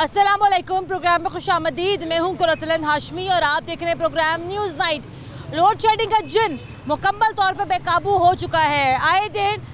अस्सलामुअलैकुम। प्रोग्राम में खुशामदीद। मैं हूं कुरतलन हाशमी और आप देख रहे हैं programme news night. Load shedding का जिन मुकम्मल तौर पर बेकाबू हो चुका है। आए दिन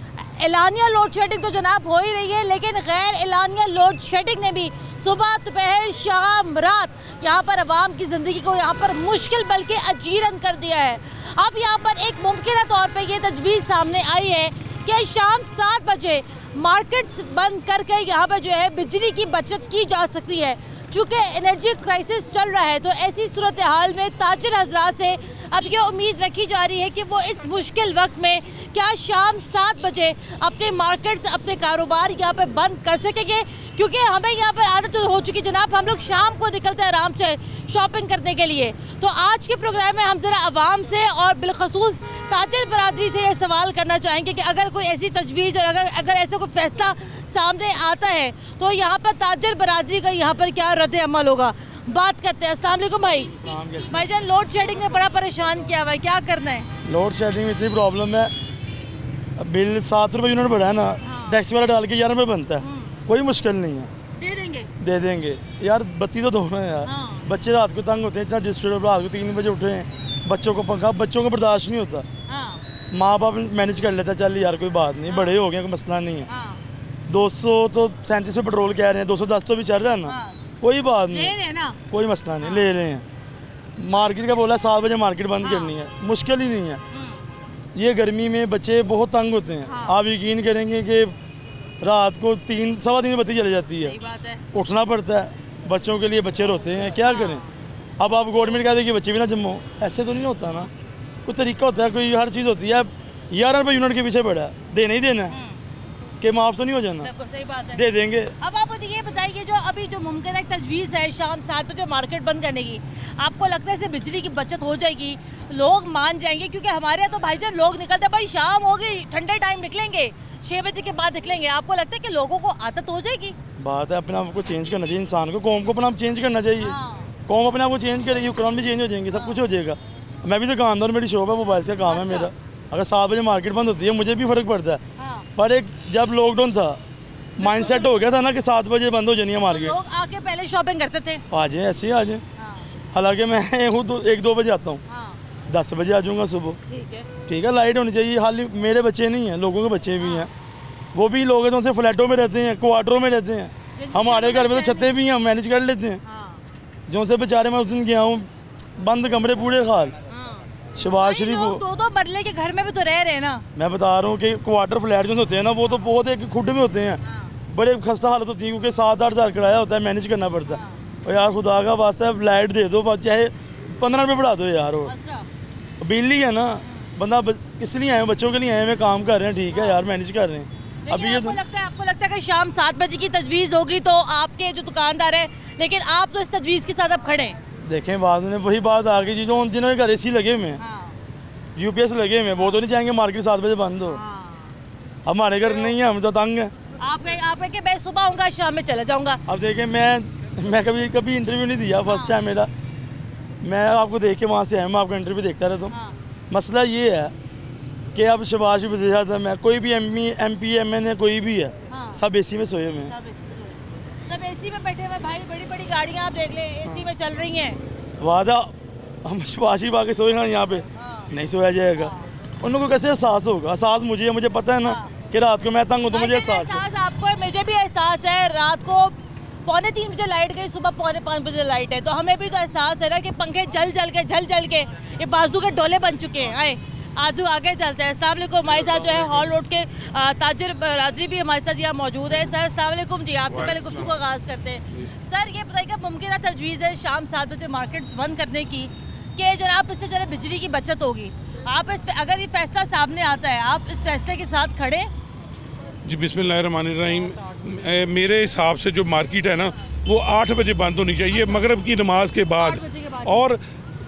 एलानिया लोड शेडिंग तो जनाब हो ही रही है, लेकिन गैर एलानिया लोड शेडिंग ने भी सुबह दोपहर शाम रात यहाँ पर अवाम की ज़िंदगी को यहाँ पर मुश्किल बल्कि अजीरन कर दिया है। अब यहाँ पर एक मुमकिन तौर पर यह तजवीज़ सामने आई है कि शाम 7 बजे मार्केट्स बंद करके यहाँ पर जो है बिजली की बचत की जा सकती है। चूँकि एनर्जी क्राइसिस चल रहा है तो ऐसी सूरत हाल में ताजिर हजरात से अब ये उम्मीद रखी जा रही है कि वो इस मुश्किल वक्त में क्या शाम 7 बजे अपने मार्केट्स अपने कारोबार यहाँ पे बंद कर सकेंगे, क्योंकि हमें यहाँ पर आदत हो चुकी जनाब, हम लोग शाम को निकलते हैं आराम से शॉपिंग करने के लिए। तो आज के प्रोग्राम में हम ज़रा आवाम से और बिलखसूस ताजिर बरादरी से ये सवाल करना चाहेंगे कि अगर कोई ऐसी तजवीज़ और अगर ऐसा कोई फैसला सामने आता है तो यहाँ पर ताजिर बरादरी का यहाँ पर क्या रद्द अमल होगा। बात करते हैं। अस्सलाम वालेकुम भाईजान, लोड शेडिंग ने बड़ा परेशान किया हुआ है, क्या करना है? लोड शेडिंग में इतनी प्रॉब्लम है, बिल 7 रुपये यूनिट बढ़ा है ना, टैक्स वाला डाल के 11 रुपये बनता है। कोई मुश्किल नहीं है, दे देंगे यार। बत्ती तो दोनों है यार। बच्चे रात को तंग होते हैं, इतना डिस्टर्ब, रात को 3 बजे उठे हैं, बच्चों को पंखा, बच्चों को बर्दाश्त नहीं होता। माँ बाप मैनेज कर लेता, चल यार कोई बात नहीं, बड़े हो गए, कोई मसला नहीं है। 200 तो 37 में पेट्रोल कह रहे हैं, 210 तो भी चल रहा है ना, कोई बात नहीं, कोई मसला नहीं, ले रहे हैं। मार्केट का बोला 7 बजे मार्केट बंद करनी है, मुश्किल ही नहीं है। ये गर्मी में बच्चे बहुत तंग होते हैं। आप यकीन करेंगे कि रात को 3 सवा 3 बत्ती चली जाती है, उठना पड़ता है। बच्चों के लिए बच्चे रोते हैं, क्या करें। अब आप गवर्नमेंट कह दे कि बच्चे भी ना जमो, ऐसे तो नहीं होता ना, कोई तरीका होता है, कोई हर चीज़ होती है। 11 रुपये यूनिट के पीछे पड़ा है, देना ही देना है कि माफ़ तो नहीं हो जाना। सही बात है, दे देंगे। अब आप मुझे ये बताइए, जो अभी जो मुमकिन एक तजवीज़ है शाम 7 बजे मार्केट बंद करने की, आपको लगता है इससे बिजली की बचत हो जाएगी, लोग मान जाएंगे? क्योंकि हमारे यहाँ तो भाईजान लोग निकलते, भाई शाम हो गई, ठंडे टाइम निकलेंगे, 6 बजे के बाद निकलेंगे। आपको लगता है कि लोगों को आदत हो जाएगी? बात है, अपने आप को चेंज करना चाहिए, इंसान को, कौम को अपना आप चेंज करना चाहिए। कौम अपने आप को चेंज करेगी, हुक्रान भी चेंज हो जाएंगे, सब कुछ हो जाएगा। मैं भी दुकानदार, मेरी शॉप है, मोबाइल का काम है मेरा। अगर 7 बजे मार्केट बंद होती है मुझे भी फ़र्क पड़ता है। पर एक जब लॉकडाउन था, माइंडसेट हो गया था ना कि 7 बजे बंद हो जानी है मार्केट। लोग आके पहले शॉपिंग करते थे, आ जाए ऐसे ही आ जाए। हालांकि मैं खुद 1-2 बजे आता हूँ, 10 बजे आ जाऊँगा सुबह। ठीक है, लाइट होनी चाहिए। हाल मेरे बच्चे नहीं हैं, लोगों के बच्चे भी हैं, वो भी लोग हैं तो उनसे फ्लैटों में रहते हैं, क्वार्टरों में रहते हैं। हमारे घर में तो छतें भी हैं, हम मैनेज कर लेते हैं। जो से बेचारे मैं उस दिन गया हूँ, बंद कमरे पूरे खाल। शबाज शरीफ 2-2 मरले के घर में भी तो रह रहे हैं ना। मैं बता रहा हूँ कि क्वार्टर फ्लैट जो होते हैं ना, वो तो बहुत एक खुड में होते हैं, बड़े खस्ता हालत होती है, क्योंकि 7-8 हज़ार किराया होता है, मैनेज करना पड़ता है। और यार खुदा का वास्ता है, लाइट दे दो, चाहे 15 रुपये बढ़ा दो यार। वो बिल ही है ना, बंदा किस लिए आए, बच्चों के लिए आए हुए, काम कर रहे हैं, ठीक है यार, मैनेज कर रहे हैं। अभी आपको लगता है कि शाम 7 बजे की तजवीज़ होगी तो आपके जो दुकानदार है, लेकिन आप तो इस तजवीज़ के साथ अब खड़े हैं। देखें, बाद में वही बात आ गई, जो जिन्होंने घर AC लगे हुए हैं, UPS लगे हुए हैं, वो तो नहीं चाहेंगे मार्केट 7 बजे बंद हो। हमारे घर नहीं है, हम तो तंग हैं। आप कि मैं सुबह आऊँगा शाम में चला जाऊँगा। अब देखें, मैं कभी इंटरव्यू नहीं दिया, फर्स्ट टाइम मेरा। मैं आपको देख के वहाँ से आया, मैं आपका इंटरव्यू देखता रहता हूँ। मसला ये है कि अब शबाज भी ज़्यादा, मैं कोई भी MP MN कोई भी है, सब AC में सोए हुए हैं, सब AC में बैठे हुए। भाई बड़ी बड़ी गाड़ियाँ आप देख लें, AC में चल रही हैं। वादा हम शबाशी बाकी सोएगा, यहाँ पे नहीं सोया जाएगा। उनको कैसे एहसास होगा? एहसास मुझे पता है ना कि रात को मैं तंग हूँ तो मुझे एहसास है। आपको है, मुझे भी एहसास है। रात को 2:45 बजे लाइट गई, सुबह 4:45 बजे लाइट है, तो हमें भी तो एहसास है ना कि पंखे जल के ये बाजू के डोले बन चुके हैं। आए आजू आगे चलते हैं। अस्सलाम वालेकुम। हमारे साथ जो है हॉल रोड के ताजिर बरादरी भी हमारे साथ यहाँ मौजूद है। सर अस्सलाम वालेकुम जी, आपसे पहले गुफ्तगू का आगाज़ करते हैं। सर ये बताइए, मुमकिन तजवीज़ है शाम 7 बजे मार्केट्स बंद करने की, कि जनाब इससे चले बिजली की बचत होगी। आप अगर ये फैसला सामने आता है, आप इस फैसले के साथ खड़े? जी बिस्मिल्लाहिर्रहमानिर्रहीम। मेरे हिसाब से जो मार्केट है ना, वो 8 बजे बंद होनी चाहिए, मगरिब की नमाज के बाद। और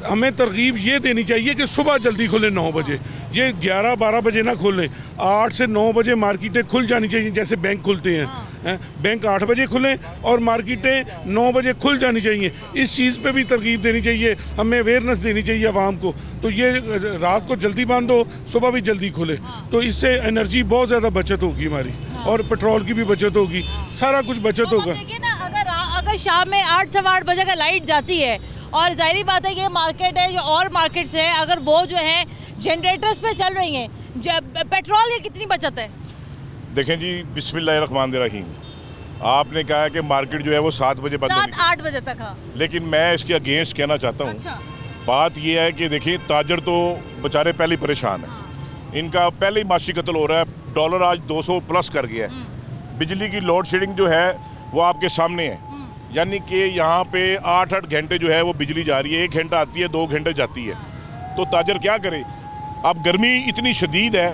हमें तरगीब ये देनी चाहिए कि सुबह जल्दी खुले 9 बजे, ये 11-12 बजे ना खुलें। 8 से 9 बजे मार्केटें खुल जानी चाहिए, जैसे बैंक खुलते हैं। बैंक 8 बजे खुलें और मार्केटें 9 बजे खुल जानी चाहिए। इस चीज़ पे भी तरगीब देनी चाहिए, हमें अवेयरनेस देनी चाहिए आवाम को। तो ये रात को जल्दी बंद हो, सुबह भी जल्दी खुले, तो इससे एनर्जी बहुत ज़्यादा बचत होगी हमारी, और पेट्रोल की भी बचत होगी, सारा कुछ बचत होगा। अगर शाम में 8 सवा 8 बजे का लाइट जाती है और जाहिर बात है ये मार्केट है, जो और मार्केट्स है, अगर वो जो है जनरेटर्स पे चल रही हैं, जब पेट्रोल की कितनी बचत है? देखें जी, बिस्मिल्लाहिर्रहमानिर्रहीम, आपने कहा है कि मार्केट जो है वो 7 बजे बंद होगी, 7-8 बजे तक। हाँ, लेकिन मैं इसके अगेंस्ट कहना चाहता हूँ। अच्छा। बात ये है कि देखिए, ताजर तो बेचारे पहले ही परेशान हैं। इनका पहले ही माशी कत्ल हो रहा है। डॉलर आज 200 प्लस कर गया है। बिजली की लोड शेडिंग जो है वो आपके सामने है, यानी कि यहाँ पे 8-8 घंटे जो है वो बिजली जा रही है। 1 घंटा आती है, 2 घंटे जाती है। तो ताजर क्या करे? अब गर्मी इतनी शदीद है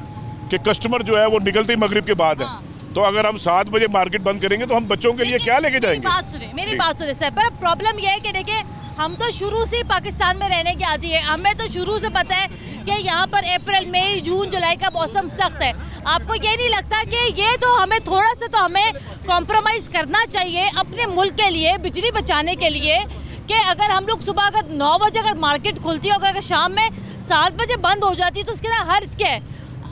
कि कस्टमर जो है वो निकलते ही मगरिब के बाद है। तो अगर हम 7 बजे मार्केट बंद करेंगे तो हम बच्चों के लिए क्या लेके जाएंगे? मेरी बात सुने सर, पर प्रॉब्लम यह है कि देखिए, हम तो शुरू से पाकिस्तान में रहने की आदी है, हमें तो शुरू से पता है कि यहाँ पर अप्रैल, मई, जून, जुलाई का मौसम सख्त है। आपको ये नहीं लगता कि ये तो हमें थोड़ा सा तो हमें कॉम्प्रोमाइज़ करना चाहिए अपने मुल्क के लिए, बिजली बचाने के लिए, कि अगर हम लोग सुबह अगर 9 बजे अगर मार्केट खुलती है, अगर शाम में 7 बजे बंद हो जाती है, तो उसके लिए हर्ज क्या है?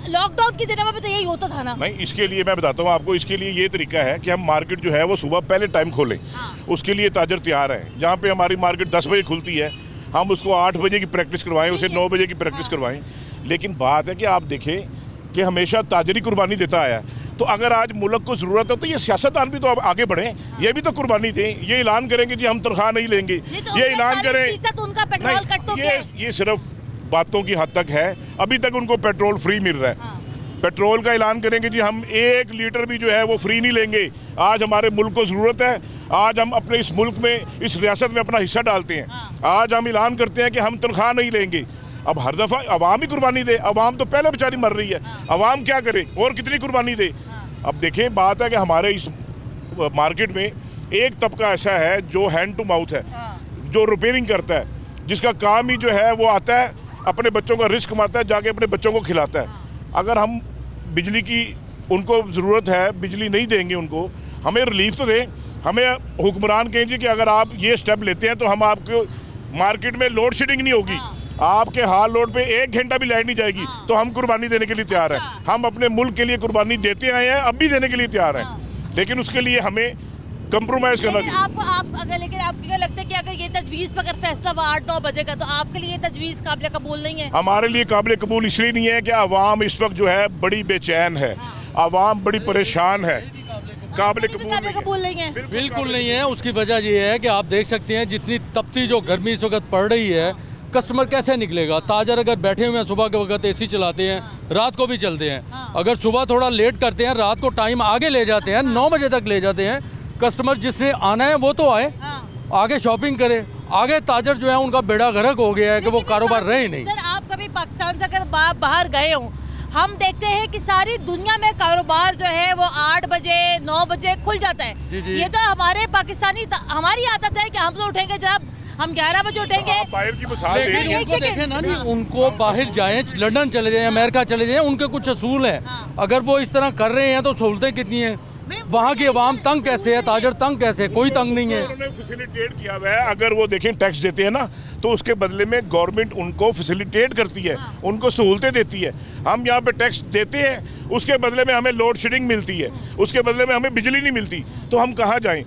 लॉकडाउन की दिनों में तो यही होता था ना। नहीं, इसके लिए मैं बताता हूँ आपको, इसके लिए ये तरीका है कि हम मार्केट जो है वो सुबह पहले टाइम खोलें। उसके लिए ताजर तैयार है। जहाँ पे हमारी मार्केट 10 बजे खुलती है, हम उसको 8 बजे की प्रैक्टिस करवाएं, उसे 9 बजे की प्रैक्टिस करवाएं। लेकिन बात है कि आप देखें कि हमेशा ताजरी कुर्बानी देता आया है। तो अगर आज मुल्क को ज़रूरत है तो ये सियासतदान भी तो अब आगे बढ़ें, ये भी तो कुर्बानी दें। ये ऐलान करेंगे जी हम तनख्वाह नहीं लेंगे, ये ऐलान करें, ये सिर्फ बातों की हद तक है। अभी तक उनको पेट्रोल फ्री मिल रहा है। पेट्रोल का ऐलान करेंगे जी हम 1 लीटर भी जो है वो फ्री नहीं लेंगे। आज हमारे मुल्क को ज़रूरत है, आज हम अपने इस मुल्क में, इस रियासत में अपना हिस्सा डालते हैं। आज हम ऐलान करते हैं कि हम तनख्वाह नहीं लेंगे। अब हर दफ़ा अवाम ही कुर्बानी दे। अवाम तो पहले बेचारी मर रही है, अवाम क्या करे और कितनी कुर्बानी दे? अब देखें, बात है कि हमारे इस मार्केट में एक तबका ऐसा है जो हैंड टू माउथ है, जो रिपेयरिंग करता है, जिसका काम ही जो है वो आता है, अपने बच्चों का रिस्क कमाता है, जाके अपने बच्चों को खिलाता है। अगर हम बिजली की उनको ज़रूरत है, बिजली नहीं देंगे उनको, हमें रिलीफ तो दें। हमें हुक्मरान कहेंगे कि अगर आप ये स्टेप लेते हैं तो हम आपको मार्केट में लोड शेडिंग नहीं होगी, आपके हाल लोड पे 1 घंटा भी लाइट नहीं जाएगी, तो हम कुर्बानी देने के लिए तैयार हैं। हम अपने मुल्क के लिए कुर्बानी देते आए हैं, अब भी देने के लिए तैयार हैं। लेकिन उसके लिए हमें कंप्रोमाइज़ करना चाहिए। लेकिन आपको क्या लगता है कि अगर ये तजवीज़ पर अगर फैसला हुआ 8-9 बजे का, तो आपके लिए तजवीज़ काबिल कबूल नहीं है? हमारे लिए काबिल कबूल इसलिए नहीं है कि अवाम इस वक्त जो है बड़ी बेचैन है, अवाम बड़ी परेशान है। काबिल कबूल नहीं है, बिल्कुल नहीं है। उसकी वजह ये है कि आप देख सकते हैं जितनी तपती जो गर्मी इस वक्त पड़ रही है, कस्टमर कैसे निकलेगा? ताजर अगर बैठे हुए हैं सुबह के वक्त एसी चलाते हैं, रात को भी चलते हैं। अगर सुबह थोड़ा लेट करते हैं, रात को टाइम आगे ले जाते हैं, 9 बजे तक ले जाते हैं, कस्टमर जिसने आना है वो तो आए, आगे शॉपिंग करे। आगे ताजर जो है उनका बेड़ा गर्क हो गया है कि वो कारोबार रहे नहीं। सर, आप कभी पाकिस्तान से अगर बाहर गए हो, हम देखते हैं कि सारी दुनिया में कारोबार जो है वो 8 बजे 9 बजे खुल जाता है। जी। ये तो हमारे पाकिस्तानी हमारी आदत है कि हम तो उठेंगे जब हम 11 बजे उठेंगे। बाहर की मिसाल लेकिन उनको देखें ना जी, उनको बाहर जाएं, लंदन चले जाएं, अमेरिका चले जाएं, उनके कुछ असूल हैं। अगर वो इस तरह कर रहे हैं तो सहूलतें कितनी हैं? वहाँ की आवाम तंग कैसे है, ताजर तंग कैसे है? कोई तंग नहीं है। उन्होंने फैसिलिटेट किया हुआ है। अगर वो देखें टैक्स देते हैं ना, तो उसके बदले में गवर्नमेंट उनको फैसिलिटेट करती है, उनको सहूलतें देती है। हम यहाँ पे टैक्स देते हैं, उसके बदले में हमें लोड शेडिंग मिलती है, उसके बदले में हमें बिजली नहीं मिलती। तो हम कहाँ जाएं?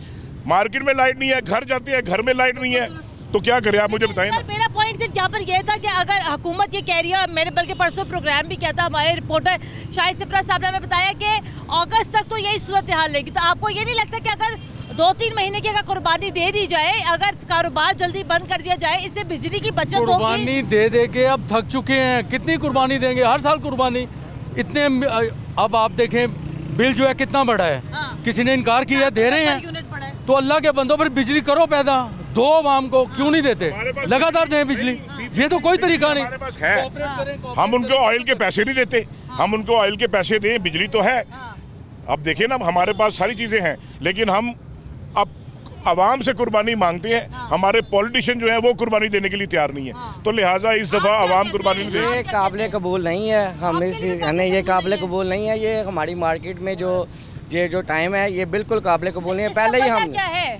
मार्केट में लाइट नहीं है, घर जाते हैं, घर में लाइट नहीं है, तो क्या करें आप मुझे बताएं। मेरा पॉइंट सिर्फ यहाँ पर यह था कि अगर हुकूमत ये कह रही है, मैंने बल्कि परसों प्रोग्राम भी किया था, हमारे रिपोर्टर शाहिद सिप्रा साहब ने हमें बताया कि अगस्त तक तो यही सूरत हाल रहेगी। तो आपको ये नहीं लगता कि अगर 2-3 महीने की अगर कुर्बानी दे दी जाए, अगर कारोबार जल्दी बंद कर दिया जाए, इससे बिजली की बचत होगी? कुर्बानी दे के अब थक चुके हैं। कितनी कुर्बानी देंगे? हर साल कुर्बानी इतने। अब आप देखें बिल जो है कितना बड़ा है। किसी ने इनकार किया, दे रहे हैं। तो अल्लाह के बंदों पर बिजली करो पैदा, दो आवाम को, क्यों नहीं देते? लगातार दें बिजली। ये तो कोई तरीका नहीं। हमारे पास है, हम उनको ऑयल के पैसे नहीं देते, हम उनको ऑयल के पैसे दें, बिजली तो है। अब देखिए ना, हमारे पास सारी चीज़ें हैं, लेकिन हम अब आवाम से कुर्बानी मांगते हैं। हमारे पॉलिटिशियन जो है वो कुर्बानी देने के लिए तैयार नहीं है। तो लिहाजा इस दफ़ा आवाम कुर्बानी नहीं देगी। ये काबिल कबूल नहीं है, हमें ये काबिल कबूल नहीं है। ये हमारी मार्केट में जो टाइम है, ये बिल्कुल काबिल कबूल नहीं है। पहले ही हम क्या है,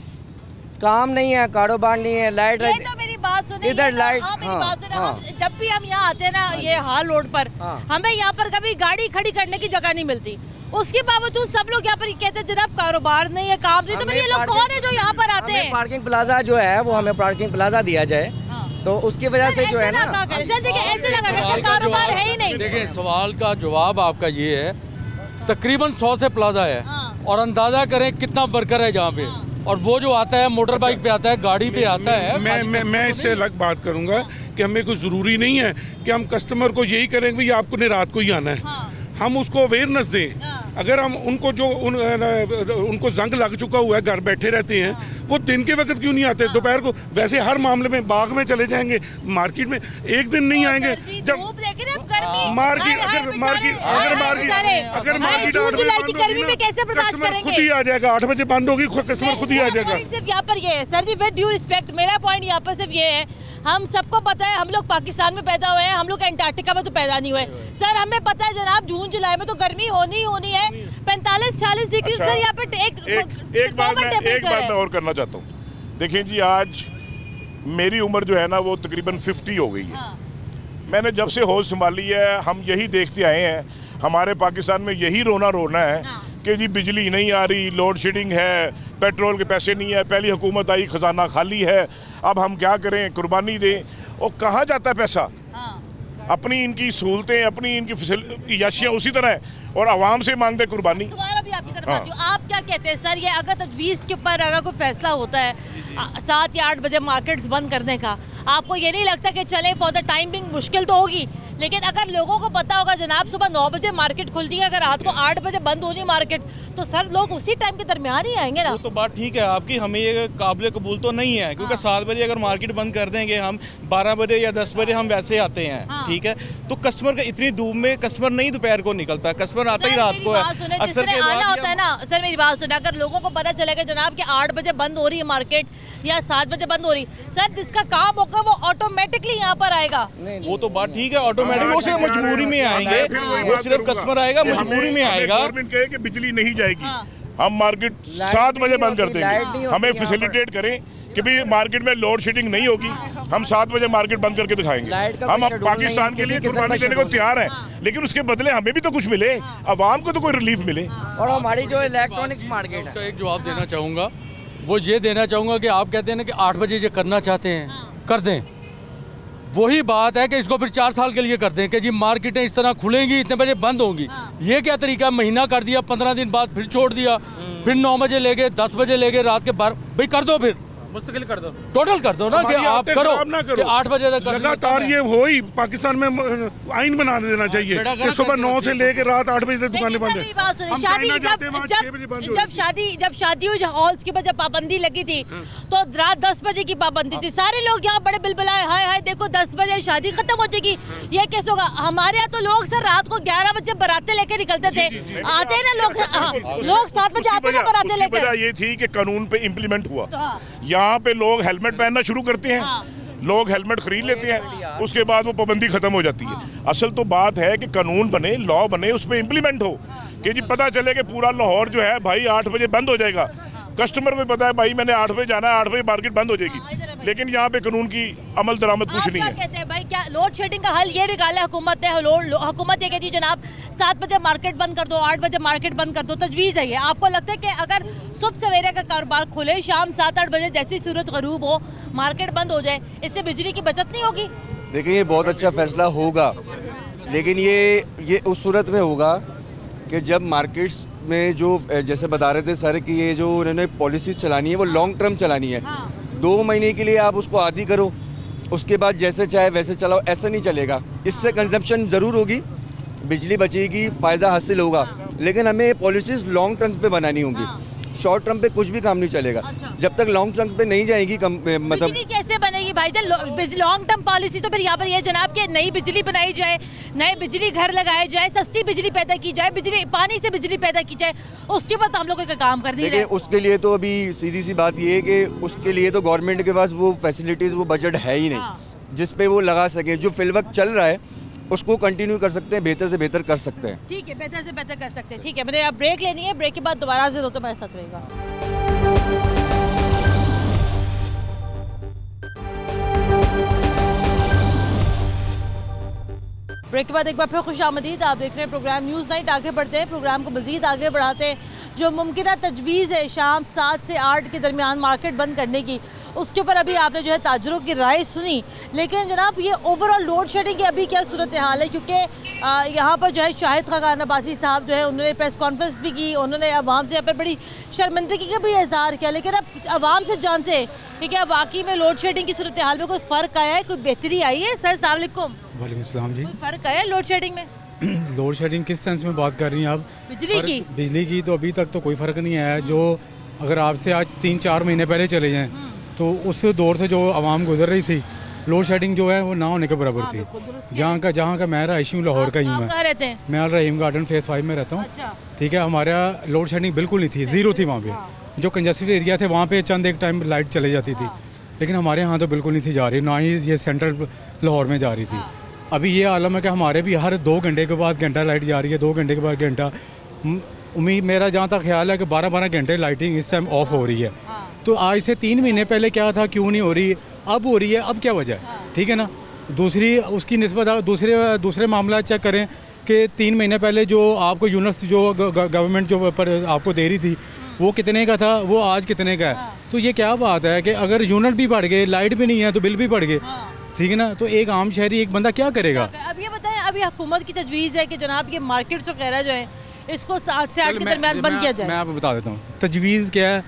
काम नहीं है, कारोबार नहीं है, लाइट ये तो मेरी बात सुनिए, इधर लाइट। मेरी बात सुनिए, जब भी हम यहाँ आते हैं ना, ये हाल रोड पर, हमें यहाँ पर कभी गाड़ी खड़ी करने की जगह नहीं मिलती। उसके बावजूद सब लोग यहाँ पर कहते हैं जनाब कारोबार नहीं है, काम नहीं, तो फिर ये लोग कौन है जो यहाँ पर आते हैं? पार्किंग प्लाजा जो है वो हमें पार्किंग प्लाजा दिया जाए, तो उसकी वजह से जो है ना, सर देखिए ऐसे लगा करके कारोबार है ही नहीं। देखिए सवाल का जवाब आपका ये है, तकरीबन 100 से प्लाजा है और अंदाजा करें कितना वर्कर है यहाँ पे, और वो जो आता है मोटर बाइक पे आता है, गाड़ी पे आता है। मैं इससे अलग बात करूंगा कि हमें कोई ज़रूरी नहीं है कि हम कस्टमर को यही करेंगे भाई आपको ने रात को ही आना है। हम उसको अवेयरनेस दें। अगर हम उनको जो उनको जंग लग चुका हुआ है, घर बैठे रहते हैं, वो दिन के वक्त क्यों नहीं आते, दोपहर को? वैसे हर मामले में बाग में चले जाएंगे, मार्केट में एक दिन नहीं आएंगे। जब मार्केट खुद ही आ जाएगा, 8 बजे बंद होगी, कस्टमर खुद ही आ जाएगा। सिर्फ यहाँ पर ये है sir ji, with due respect, मेरा पॉइंट यहाँ पर सिर्फ ये है, हम सबको पता है हम लोग पाकिस्तान में पैदा हुए हैं, हम लोग अंटार्कटिका में तो पैदा नहीं हुए। सर हमें पता है जनाब जून जुलाई में तो गर्मी होनी है, 45-40 डिग्री। सर यहाँ पे एक बात मैं और करना चाहता हूँ। देखिए जी, आज मेरी उम्र जो है ना वो तकरीबन 50 हो गई है। मैंने जब से होश संभाली है हम यही देखते आए हैं, हमारे पाकिस्तान में यही रोना है कि जी बिजली नहीं आ रही, लोड शेडिंग है, पेट्रोल के पैसे नहीं है, पहली हुकूमत आई खजाना खाली है, अब हम क्या करें, कुर्बानी दें। और कहाँ जाता है पैसा? अपनी इनकी सहूलतें, अपनी इनकी याशियाँ उसी तरह है, और आवाम से मांगते कुर्बानी। दोबारा भी आपकी तरफ आती हूँ, आप क्या कहते हैं सर, ये अगर तजवीज़ के ऊपर अगर कोई फैसला होता है 7 या 8 बजे मार्केट्स बंद करने का, आपको ये नहीं लगता कि चले फॉर द टाइम बिंग मुश्किल तो होगी, लेकिन अगर लोगों को पता होगा जनाब सुबह 9 बजे मार्केट खुलती है, अगर रात को 8 बजे बंद होनी मार्केट, तो सर लोग उसी टाइम के दरमियान ही आएंगे ना। वो तो बात ठीक है आपकी, हमें ये काबिल कबूल तो नहीं है, क्योंकि 7 बजे अगर मार्केट बंद कर देंगे, हम 12 बजे या 10 बजे हम वैसे आते हैं, ठीक है, तो कस्टमर का इतनी धूप में कस्टमर नहीं दोपहर को निकलता, कस्टमर आता ही रात को है। असर के बाद होता है ना सर, मेरी बात सुना, अगर लोगों को पता चलेगा जनाब कि 8 बजे बंद हो रही है मार्केट या 7 बजे बंद हो रही, सर जिसका काम होगा वो ऑटोमेटिकली यहाँ पर आएगा। वो तो बात ठीक है, ऑटोमेटिक, वो सिर्फ मजबूरी में आएंगे, वो सिर्फ कस्टमर आएगा मजबूरी में आएगा। गवर्नमेंट कहे कि बिजली नहीं जाएगी, हम मार्केट 7 बजे बंद कर देंगे, हमें फैसिलिटेट करें कि भी मार्केट में लोड शेडिंग नहीं होगी, हम 7 बजे मार्केट बंद करके दिखाएंगे। हम पाकिस्तान के लिए कुर्बानी देने को तैयार हैं, लेकिन उसके बदले हमें भी तो कुछ मिले, अवाम को तो कोई रिलीफ मिले। और हमारी जो इलेक्ट्रॉनिक्स मार्केट है, एक जवाब देना चाहूँगा, वो ये देना चाहूँगा कि आप कहते हैं ना कि 8 बजे जो करना चाहते हैं कर दें, वही बात है कि इसको फिर 4 साल के लिए कर दें कि जी मार्केटें इस तरह खुलेंगी, इतने बजे बंद होंगी। ये क्या तरीका, महीना कर दिया, 15 दिन बाद फिर छोड़ दिया, फिर 9 बजे ले गए, 10 बजे ले गए, रात के 12, भाई कर दो, फिर मुस्तकिल कर दो, टोटल कर दो ना कि आप करो कि 8 बजे तक लगातार। ये हो ही पाकिस्तान में आइन बना देना चाहिए कि सुबह 9 से लेकर रात 8 बजे तक दुकानें बंद है। शादी जब शादी हुई, हॉल्स की वजह पाबंदी लगी थी, तो रात 10 बजे की पाबंदी थी, सारे लोग यहाँ बड़े बिलबिलाए, हाय हाय देखो 10 बजे शादी खत्म हो जाएगी, ये कैसे होगा। हमारे यहाँ तो लोग सर रात को 11 बजे बारातें लेके निकलते थे, आते ना लोग 7 बजे आते ना बारातें लेकर। वजह ये थी कि कानून पे इम्प्लीमेंट हुआ, यहाँ पे लोग हेलमेट पहनना शुरू करते हैं, लोग हेलमेट खरीद लेते हैं, उसके बाद वो पाबंदी खत्म हो जाती है। असल तो बात है कि कानून बने, लॉ बने, उस पर इम्प्लीमेंट हो कि जी पता चले कि पूरा लाहौर जो है भाई 8 बजे बंद हो जाएगा, कस्टमर को पता है भाई मैंने 8 बजे जाना है, 8 बजे मार्केट बंद हो जाएगी, लेकिन यहाँ पे कानून की अमल दरामद कुछ नहीं है। कहते हैं भाई क्या लोड शेडिंग का हल ये निकाला हुकूमत है, हुकूमत ये कहती है जनाब 7 बजे मार्केट बंद कर दो, 8 बजे मार्केट बंद कर दो, तजवीज़ है ये। आपको लगता है कि अगर सुबह सवेरे का कारोबार खुले, शाम 7-8 बजे जैसी सूरज गरूब हो मार्केट बंद हो जाए, इससे बिजली की बचत नहीं होगी? देखिए ये बहुत अच्छा फैसला होगा, लेकिन ये उस सूरत में होगा कि जब मार्केट्स में जो जैसे बता रहे थे सर कि ये जो उन्होंने पॉलिसीज चलानी है वो लॉन्ग टर्म चलानी है। 2 महीने के लिए आप उसको आदी करो, उसके बाद जैसे चाहे वैसे चलाओ, ऐसा नहीं चलेगा। इससे कंजम्पशन ज़रूर होगी, बिजली बचेगी, फ़ायदा हासिल होगा, लेकिन हमें पॉलिसीज़ लॉन्ग टर्म पे बनानी होंगी। शॉर्ट टर्म पे कुछ भी काम नहीं चलेगा। जब तक लॉन्ग टर्म पे नहीं जाएगी मतलब बिजली कैसे बनेगी भाईजान? लॉन्ग टर्म पॉलिसी तो फिर यहाँ पर ये जनाब कि नई बिजली बनाई जाए, नए बिजली घर लगाए जाए, सस्ती बिजली पैदा की जाए, बिजली पानी से बिजली पैदा की जाए, उसके बाद हम लोगों का काम कर दिए। उसके लिए तो अभी सीधी सी बात ये है कि उसके लिए तो गवर्नमेंट के पास वो फैसिलिटीज़, वो बजट है ही नहीं जिस पे वो लगा सके। जो फिलवक्त चल रहा है उसको कंटिन्यू कर सकते हैं, बेहतर से बेहतर कर सकते हैं। ठीक है, बेहतर से बेहतर कर सकते हैं। ठीक है, मैंने अब ब्रेक लेनी है, ब्रेक के बाद दोबारा से तो मेरे साथ रहेगा। ब्रेक के बाद एक बार फिर खुशामदीद। आप देख रहे हैं प्रोग्राम न्यूज़ नाइट। आगे बढ़ते हैं, प्रोग्राम को मज़ीद आगे बढ़ाते हैं। जो मुमकिन तजवीज़ है शाम 7 से 8 के दरमियान मार्केट बंद करने की, उसके ऊपर अभी आपने जो है ताजरों की राय सुनी। लेकिन जनाब ये ओवरऑल लोड शेडिंग की अभी क्या सूरत हाल है, क्योंकि यहाँ पर जो है शाहिद खान अब्बासी साहब जो है उन्होंने प्रेस कॉन्फ्रेंस भी की, उन्होंने अवाम से यहाँ पर बड़ी शर्मिंदगी का भी इजहार किया। लेकिन अब अवाम से जानते हैं कि क्या वाकई में लोड शेडिंग की सूरत हाल में कोई फ़र्क आया है, कोई बेहतरी आई है? सर अस्सलाम वालेकुम। वालेकुम सलाम जी। कोई फ़र्क आया है लोड शेडिंग में? लोड शेडिंग किस सेंस में बात कर रही हैं आप? बिजली की तो अभी तक तो कोई फ़र्क नहीं आया। जो अगर आपसे आज 3-4 महीने पहले चले जाएं तो उस दौर से जो आवाम गुजर रही थी, लोड शेडिंग जो है वो ना होने के बराबर थी। जहाँ का मैं रहायशी हूँ, लाहौर का ही हूँ मैं अल रहीम गार्डन फेज़ 5 में रहता हूँ। ठीक है, हमारा लोड शेडिंग बिल्कुल नहीं थी, ज़ीरो थी वहाँ पे। जो कंजस्टेड एरिया थे वहाँ पे चंद एक टाइम लाइट चले जाती थी, लेकिन हमारे यहाँ तो बिल्कुल नहीं थी जा रही, ना ही ये सेंट्रल लाहौर में जा रही थी। अभी ये आलम है कि हमारे भी हर 2 घंटे के बाद घंटा लाइट जा रही है, 2 घंटे के बाद घंटा। उम्मीद मेरा जहाँ तक ख्याल है कि 12-12 घंटे लाइटिंग इस टाइम ऑफ हो रही है। तो आज से 3 महीने पहले क्या था, क्यों नहीं हो रही, अब हो रही है, अब क्या वजह है? ठीक है ना। दूसरी उसकी निस्बत दूसरे मामला चेक करें कि 3 महीने पहले जो आपको यूनिट्स जो गवर्नमेंट जो पर आपको दे रही थी वो कितने का था, वो आज कितने का है। तो ये क्या बात है कि अगर यूनिट भी बढ़ गए, लाइट भी नहीं है तो बिल भी बढ़ गए। ठीक है ना। तो एक आम शहरी, एक बंदा क्या करेगा? अब ये बताएं, अभी हुकूमत की तजवीज़ है कि जनाब ये मार्केट्स वगैरह जो है इसको 7 से 8 के दरमियान बंद किया जाए। मैं आपको बता देता हूँ तजवीज़ क्या है।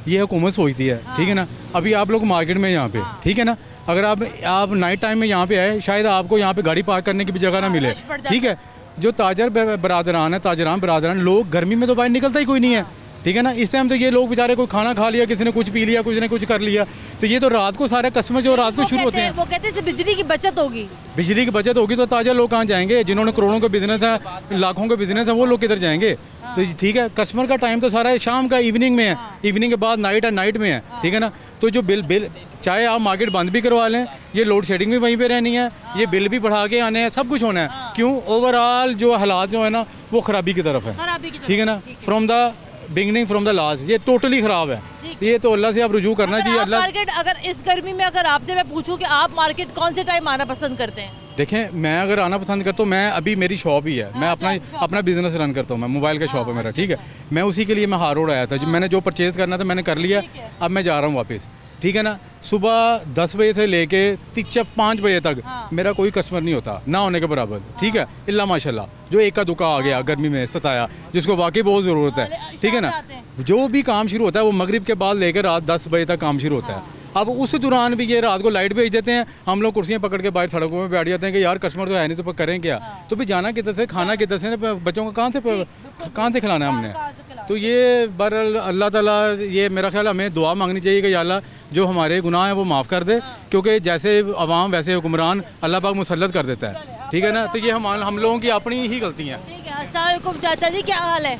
ये हुकूमत सोचती है, ठीक है ना। अभी आप लोग मार्केट में यहाँ पे, ठीक है ना, अगर आप नाइट टाइम में यहाँ पे आए, शायद आपको यहाँ पे गाड़ी पार्क करने की भी जगह ना मिले। ठीक है, जो ताजर बरादरान है, ताजरान बरादरान, लोग गर्मी में तो बाहर निकलता ही कोई नहीं है। ठीक है ना। इस टाइम तो ये लोग बेचारे कोई खाना खा लिया, किसी ने कुछ पी लिया, कुछ ने कुछ कर लिया, तो ये तो रात को सारे कस्टमर जो रात को शुरू होते हैं, वो कहते हैं बिजली की बचत होगी। बिजली की बचत होगी तो ताजा लोग कहाँ जाएंगे? जिन्होंने करोड़ों का बिजनेस है, लाखों का बिजनेस है, वो लोग किधर जाएंगे? तो ठीक है, कस्टमर का टाइम तो सारा शाम का, इवनिंग में है, इवनिंग के बाद नाइट है, नाइट में है। ठीक है ना। तो जो बिल चाहे आप मार्केट बंद भी करवा लें, ये लोड शेडिंग भी वहीं पे रहनी है, ये बिल भी बढ़ा के आने हैं, सब कुछ होना है। क्यों? ओवरऑल जो हालात जो है ना वो खराबी की तरफ है। ठीक है ना। From the beginning from the last ये टोटली ख़राब है। ये तो अल्लाह से आप रुजू करना चाहिए। अल्लाह मार्केट, अगर इस गर्मी में अगर आपसे मैं पूछूं कि आप मार्केट कौन से टाइम आना पसंद करते हैं? देखें, मैं अगर आना पसंद करता हूँ, मैं अभी मेरी शॉप ही है, मैं अपना बिजनेस रन करता हूँ, मैं मोबाइल का शॉप है मेरा। ठीक है, मैं उसी के लिए मैं हार रोड आया था। मैंने जो परचेज़ करना था मैंने कर लिया, अब मैं जा रहा हूँ वापस। ठीक है ना। सुबह 10 बजे से लेके 5 बजे तक मेरा कोई कस्टमर नहीं होता, ना होने के बराबर। ठीक है, इल्ला माशाल्लाह जो एक का दुका आ गया गर्मी में सताया, जिसको वाकई बहुत ज़रूरत है। ठीक है ना। जो भी काम शुरू होता है वो मगरिब के बाद लेकर रात 10 बजे तक काम शुरू होता है। अब उस दौरान भी ये रात को लाइट भेज देते हैं, हम लोग कुर्सियाँ पकड़ के बाहर सड़कों में बैठ जाते हैं कि यार कस्टमर तो है नहीं तो करें क्या। तो भी जाना किधर से, खाना किधर से, बच्चों को कहाँ से खिलाना है हमने। तो ये बहरहाल अल्लाह ताला, ये मेरा ख्याल हमें दुआ मांगनी चाहिए कि या अल्लाह जो हमारे गुनाह हैं वो माफ़ कर दे, क्योंकि जैसे अवाम वैसे हुक्मरान अल्लाह पाक मुसल्लत कर देता है। ठीक है ना। तो ये हम लोगों की अपनी ही गलती है। अस्सलाम वालेकुम चाचा जी, क्या हाल है?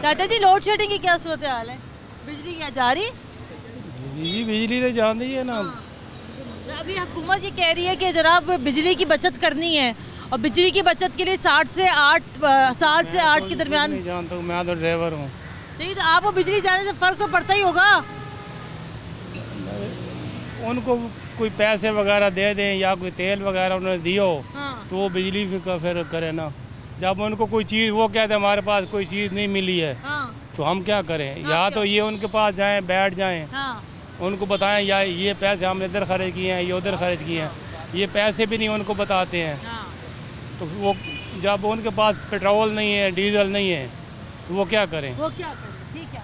चाचा जी लोड शेडिंग की क्या सूरत हाल है? बिजली क्या जा रही? बिजली तो जान दी है ना। अभी हुकूमत ये कह रही है कि जनाब बिजली की बचत करनी है, और बिजली की बचत के लिए 7 से 8 के दरमियान। नहीं जानता हूँ, मैं तो ड्राइवर हूँ। नहीं तो आपको बिजली जाने से फ़र्क तो पड़ता ही होगा। उनको कोई पैसे वगैरह दे दें या कोई तेल वगैरह उन्होंने दियो तो वो बिजली का फिर करे ना। जब उनको कोई चीज़ वो कहते हैं हमारे पास कोई चीज़ नहीं मिली है तो हम क्या करें? या तो ये उनके पास जाएं, बैठ जाएं, उनको बताएं या ये पैसे हमने इधर खर्च किए हैं, ये उधर खर्च किए हैं, ये पैसे भी नहीं उनको बताते हैं। तो वो जब उनके पास पेट्रोल नहीं है, डीजल नहीं है, तो वो क्या करें? ठीक है,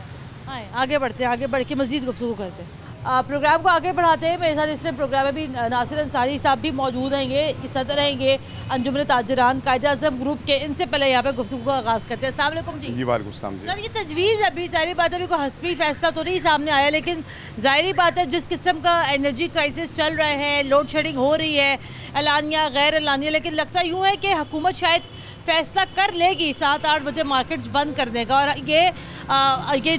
आगे बढ़ते हैं, आगे बढ़ के मज़ीद गुफ्तगू करते हैं। प्रोग्राम को आगे बढ़ाते हैं। मेरे साथ इस प्रोग्राम में भी नासिर अंसारी साहब भी मौजूद रहेंगे, सदर रहेंगे अंजुमन ताजरान कायदे आज़म ग्रुप के। इनसे पहले यहाँ पे गुफ्तगू का आगाज़ करते हैं। अस्सलाम वालेकुम जी। जी वालेकुम सलाम जी। सर ये तजवीज़ अभी ज़ाहिर बात है अभी कोई हस्बी फैसला तो नहीं सामने आया, लेकिन ज़ाहिर बात है जिस किस्म का एनर्जी क्राइसिस चल रहा है, लोड शेडिंग हो रही है, ऐलानिया गैर ऐलानिया, लेकिन लगता यूँ है कि हुकूमत शायद फैसला कर लेगी 7-8 बजे मार्केट्स बंद करने का। और ये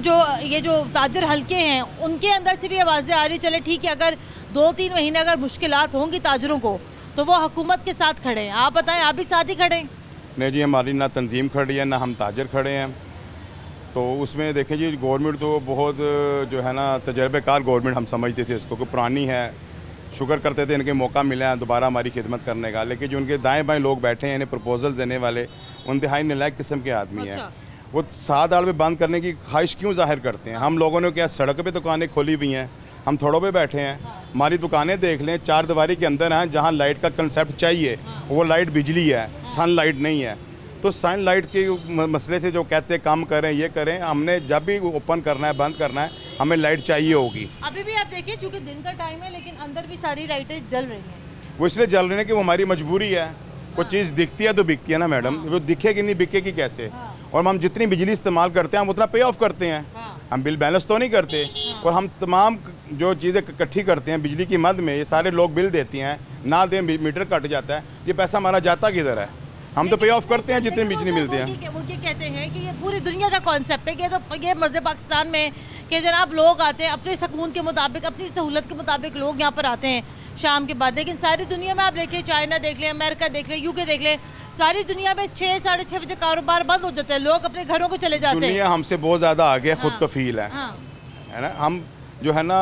जो ताजर हल्के हैं उनके अंदर से भी आवाज़ें आ रही, चले ठीक है अगर 2-3 महीने अगर मुश्किलात होंगी ताजरों को तो वो हुकूमत के साथ खड़े हैं। आप बताएं, आप भी साथ ही खड़े हैं? नहीं जी, हमारी ना तंजीम खड़ी है ना हम ताजर खड़े हैं। तो उसमें देखें जी, गवर्नमेंट तो बहुत जो है ना तजर्बेकार गवर्नमेंट हम समझते थे इसको कि पुरानी है, शुक्र करते थे इनके मौका मिला है दोबारा हमारी खिदमत करने का, लेकिन जो उनके दाएं बाएं लोग बैठे हैं इन्हें प्रपोजल देने वाले, इंतहाई नालायक किस्म के आदमी हैं। वो सात आड़ में बंद करने की ख्वाहिश क्यों जाहिर करते हैं? हम लोगों ने क्या सड़क पे दुकानें खोली हुई हैं, हम थोड़ों पे बैठे हैं। हमारी दुकानें देख लें, चार दीवारी के अंदर हैं, जहाँ लाइट का कंसेप्ट चाहिए वो लाइट बिजली है, सन लाइट नहीं है। तो सन लाइट के मसले से जो कहते हैं काम करें ये करें, हमने जब भी ओपन करना है बंद करना है हमें लाइट चाहिए होगी। अभी भी आप देखिए चूँकि दिन का टाइम है लेकिन अंदर भी सारी लाइटें जल रही हैं। वो इसलिए जल रहे हैं कि वो हमारी मजबूरी है। कोई चीज़ दिखती है तो बिकती है ना मैडम, वो दिखेगी नहीं बिकेगी कैसे? और हम जितनी बिजली इस्तेमाल करते हैं हम उतना पे ऑफ करते हैं, हम बिल बैलेंस तो नहीं करते। और हम तमाम जो चीज़ें इकट्ठी करते हैं बिजली की मद में, ये सारे लोग बिल देते हैं, ना दें मीटर कट जाता है, ये पैसा हमारा जाता किधर है? हम तो पे ऑफ करते हैं जितनी बिजली मिलती है। वो ये कहते हैं कि ये पूरी दुनिया का कॉन्सेप्ट है कि ये मज़े पाकिस्तान में कि जनाब लोग आते हैं अपने सुकून के मुताबिक, अपनी सहूलत के मुताबिक लोग यहाँ पर आते हैं शाम के बाद। लेकिन सारी दुनिया में आप देखिए, चाइना देख लें, अमेरिका देख लें, यूके देख लें, सारी दुनिया में 6 साढ़े 6 बजे कारोबार बंद हो जाते हैं, लोग अपने घरों को चले जाते हैं। दुनिया हमसे बहुत ज़्यादा आगे खुद कफील है ना। हम जो है ना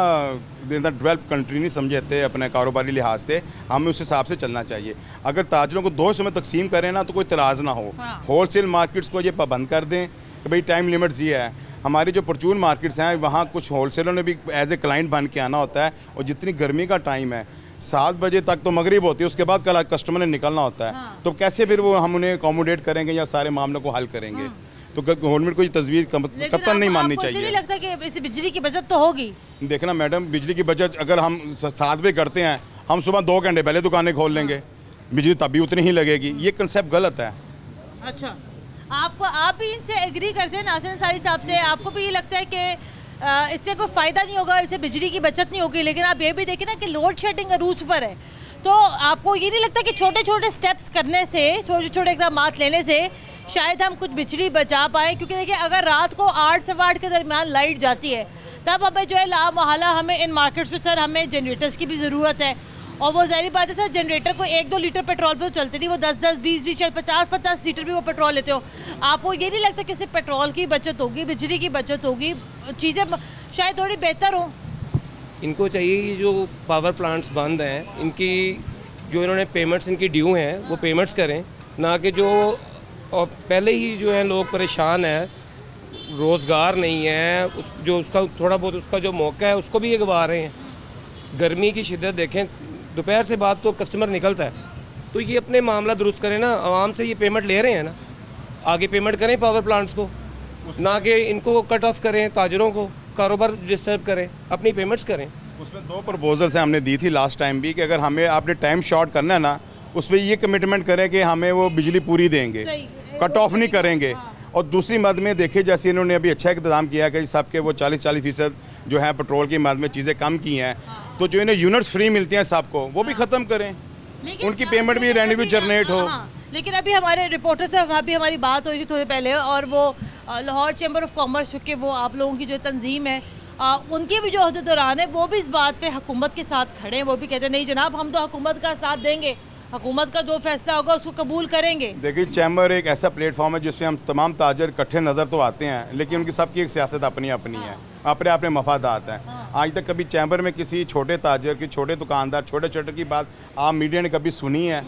डेवलप कंट्री नहीं समझते अपने कारोबारी लिहाज से, हमें उस हिसाब से चलना चाहिए। अगर ताजरों को 2 हिस्सों में तकसीम करें ना तो कोई तराज़ ना हो। होलसेल मार्केट्स को ये पाबंद कर दें कि भाई टाइम लिमिट्स ये है। हमारी जो परचून मार्केट्स हैं वहाँ कुछ होलसेलर ने भी एज ए क्लाइंट बन के आना होता है, और जितनी गर्मी का टाइम है 7 बजे तक तो मगरिब होती है, उसके बाद कल कस्टमर ने निकलना होता है। तो कैसे फिर वो हम उन्हें अकोमोडेट करेंगे या सारे मामलों को हल करेंगे? तो गवर्नमेंट को ये तजवीज़ कतई नहीं माननी चाहिए। नहीं लगता कि इससे बिजली की बचत तो होगी? देखना मैडम, बिजली की बचत अगर हम 7 बजे करते हैं, हम सुबह 2 घंटे पहले दुकानें खोल लेंगे, बिजली तब भी उतनी ही लगेगी। ये कंसेप्ट गलत है। अच्छा, आप भी इनसे एग्री करते हैं नासिर अंसारी साहब से? आपको भी ये लगता है कि इससे कोई फ़ायदा नहीं होगा, इससे बिजली की बचत नहीं होगी? लेकिन आप ये भी देखिए ना कि लोड शेडिंग अरूज पर है, तो आपको ये नहीं लगता कि छोटे छोटे स्टेप्स करने से, छोटे छोटे इक़दाम लेने से शायद हम कुछ बिजली बचा पाएँ? क्योंकि देखिए अगर रात को 8 से 8 के दरमियान लाइट जाती है तब हमें जो है लामहला हमें इन मार्केट्स में सर हमें जनरेटर्स की भी ज़रूरत है। और वो ज़ाहिर बात है सर, जनरेटर को 1-2 लीटर पेट्रोल पे तो चलते नहीं, वो 10-10, 20-20, 50-50 लीटर भी वो पेट्रोल लेते हो। आपको ये नहीं लगता कि इससे पेट्रोल की बचत होगी, बिजली की बचत होगी, चीज़ें शायद थोड़ी बेहतर हो? इनको चाहिए कि जो पावर प्लांट्स बंद हैं इनकी जो इन्होंने पेमेंट्स इनकी ड्यू हैं वो पेमेंट्स करें, ना कि जो और पहले ही जो है लोग परेशान हैं, रोज़गार नहीं है, जो उसका थोड़ा बहुत उसका जो मौका है उसको भी ये गवा रहे हैं। गर्मी की शिद्दत देखें, दोपहर से बाद तो कस्टमर निकलता है, तो ये अपने मामला दुरुस्त करें ना। आवाम से ये पेमेंट ले रहे हैं ना, आगे पेमेंट करें पावर प्लांट्स को, ना कि इनको कट ऑफ करें, ताजरों को कारोबार डिस्टर्ब करें, अपनी पेमेंट्स करें। उसमें 2 प्रपोजल्स हैं हमने दी थी लास्ट टाइम भी कि अगर हमें आपने टाइम शॉर्ट करना है ना, उसमें ये कमिटमेंट करें कि हमें वो बिजली पूरी देंगे, कट ऑफ नहीं करेंगे। और दूसरी मद में देखिए, जैसे इन्होंने अभी अच्छा इंतजाम किया कि सबके वो 40% जो है पेट्रोल की मद में चीज़ें कम की हैं, तो जो इन्हें यूनिट्स फ्री मिलती हैं सबको, वो भी ख़त्म करें, उनकी पेमेंट भी रेंडवी जनरेट हो। लेकिन अभी हमारे रिपोर्टर से वहाँ भी हमारी बात हुई थी थोड़ी पहले, और वो लाहौर चैम्बर ऑफ कॉमर्स चूँकि वो आप लोगों की जो तंजीम है उनके भी जो अहदेदारान है वो भी इस बात पे हुकूमत के साथ खड़े हैं। वो भी कहते हैं नहीं जनाब, हम तो हुकूमत का साथ देंगे, हुकूमत का जो फैसला होगा उसको कबूल करेंगे। देखिए, चैम्बर एक ऐसा प्लेटफॉर्म है जिसमें हम तमाम ताजर इकट्ठे नज़र तो आते हैं, लेकिन उनकी सबकी एक सियासत अपनी अपनी है, अपने अपने मफादात हैं। आज तक कभी चैम्बर में किसी छोटे ताजर की, छोटे दुकानदार, छोटे छोटे की बात आप मीडिया ने कभी सुनी है?